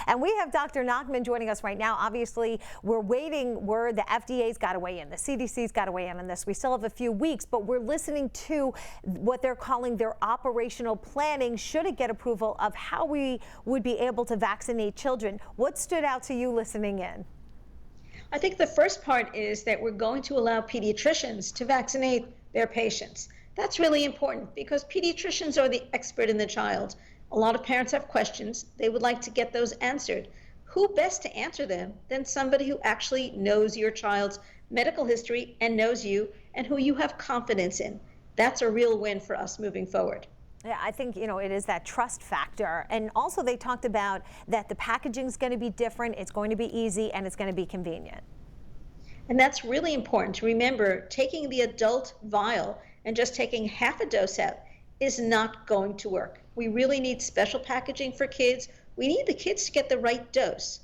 And we have Dr. Nachman joining us right now. Obviously, we're waiting word. The FDA's got to weigh in. The CDC's got to weigh in on this. We still have a few weeks, but we're listening to what they're calling their operational planning, should it get approval, of how we would be able to vaccinate children. What stood out to you listening in? I think the first part is that we're going to allow pediatricians to vaccinate their patients. That's really important because pediatricians are the expert in the child. A lot of parents have questions. They would like to get those answered. Who best to answer them than somebody who actually knows your child's medical history and knows you and who you have confidence in? That's a real win for us moving forward. Yeah, I think, it is that trust factor. And also they talked about that the packaging is going to be different, it's going to be easy, and it's going to be convenient. And that's really important to remember. Taking the adult vial and just taking half a dose out is not going to work. We really need special packaging for kids. We need the kids to get the right dose.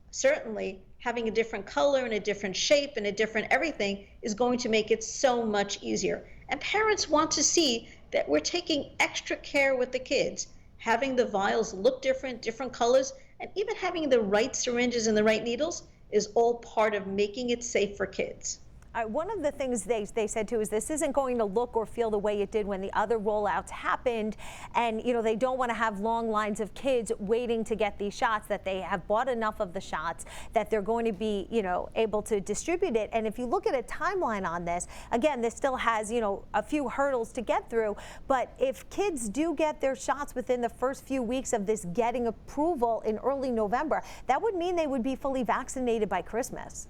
Certainly, having a different color and a different shape and a different everything is going to make it so much easier. And parents want to see that we're taking extra care with the kids, having the vials look different, different colors, and even having the right syringes and the right needles is all part of making it safe for kids. One of the things they said too is this isn't going to look or feel the way it did when the other rollouts happened, and they don't want to have long lines of kids waiting to get these shots, that they have bought enough of the shots that they're going to be able to distribute it. And if you look at a timeline on this, again, this still has a few hurdles to get through, but if kids do get their shots within the first few weeks of this getting approval in early November, that would mean they would be fully vaccinated by Christmas.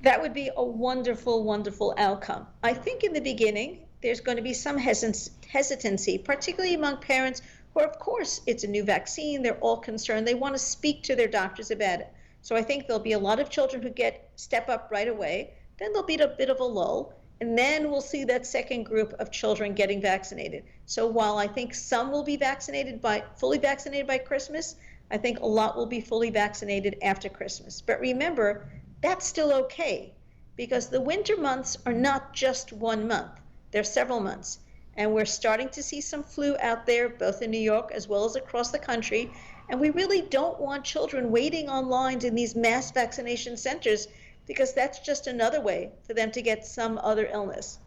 That would be a wonderful, wonderful outcome. I think in the beginning, there's going to be some hesitancy, particularly among parents who, of course, it's a new vaccine. They're all concerned. They want to speak to their doctors about it. So I think there'll be a lot of children who step up right away. Then there'll be a bit of a lull. And then we'll see that second group of children getting vaccinated. So while I think some will be fully vaccinated by Christmas, I think a lot will be fully vaccinated after Christmas. But remember, that's still okay, because the winter months are not just 1 month. They're several months. And we're starting to see some flu out there, both in New York as well as across the country. And we really don't want children waiting on lines in these mass vaccination centers, because that's just another way for them to get some other illness.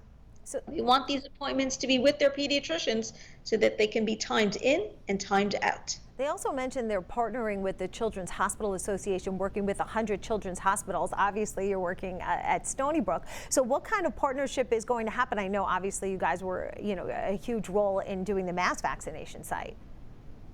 So we want these appointments to be with their pediatricians so that they can be timed in and timed out. They also mentioned they're partnering with the Children's Hospital Association, working with 100 children's hospitals. Obviously, you're working at Stony Brook. So what kind of partnership is going to happen? I know, obviously, you guys were, a huge role in doing the mass vaccination site.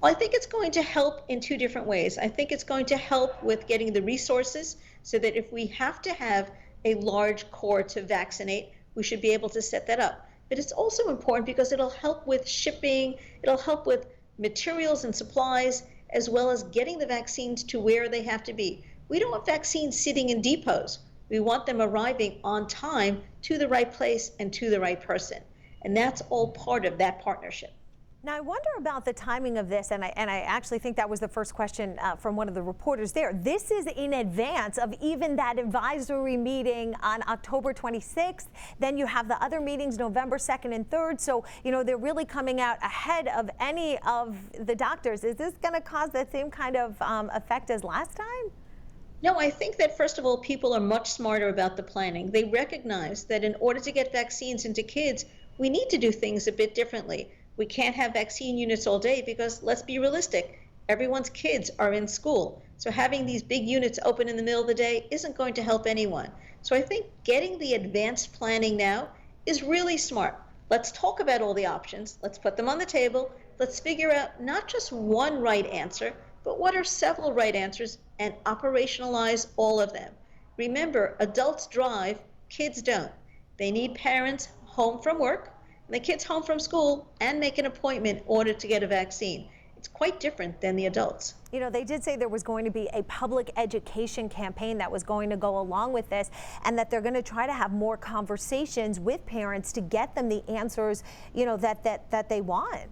Well, I think it's going to help in two different ways. I think it's going to help with getting the resources so that if we have to have a large core to vaccinate, we should be able to set that up. But it's also important because it'll help with shipping, it'll help with materials and supplies, as well as getting the vaccines to where they have to be. We don't want vaccines sitting in depots. We want them arriving on time to the right place and to the right person. And that's all part of that partnership. Now, I wonder about the timing of this, and I actually think that was the first question from one of the reporters there. This is in advance of even that advisory meeting on October 26th. Then you have the other meetings November 2nd and 3rd. So, they're really coming out ahead of any of the doctors. Is this going to cause the same kind of effect as last time? No, I think that, first of all, people are much smarter about the planning. They recognize that in order to get vaccines into kids, we need to do things a bit differently. We can't have vaccine units all day because, let's be realistic, everyone's kids are in school. So having these big units open in the middle of the day isn't going to help anyone. So I think getting the advanced planning now is really smart. Let's talk about all the options. Let's put them on the table. Let's figure out not just one right answer, but what are several right answers, and operationalize all of them. Remember, adults drive, kids don't. They need parents home from work, the kids home from school, and make an appointment in order to get a vaccine. It's quite different than the adults. They did say there was going to be a public education campaign that was going to go along with this, and that they're going to try to have more conversations with parents to get them the answers, that they want.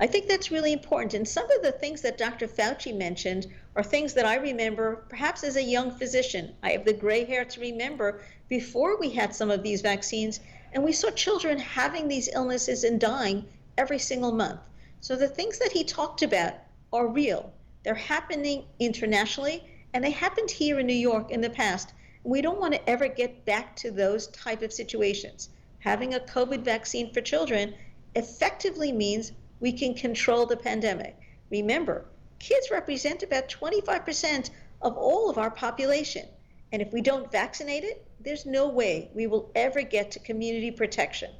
I think that's really important. And some of the things that Dr. Fauci mentioned are things that I remember perhaps as a young physician. I have the gray hair to remember before we had some of these vaccines, and we saw children having these illnesses and dying every single month. So the things that he talked about are real. They're happening internationally, and they happened here in New York in the past. We don't want to ever get back to those type of situations. Having a COVID vaccine for children effectively means we can control the pandemic. Remember, kids represent about 25% of all of our population. And if we don't vaccinate it, there's no way we will ever get to community protection.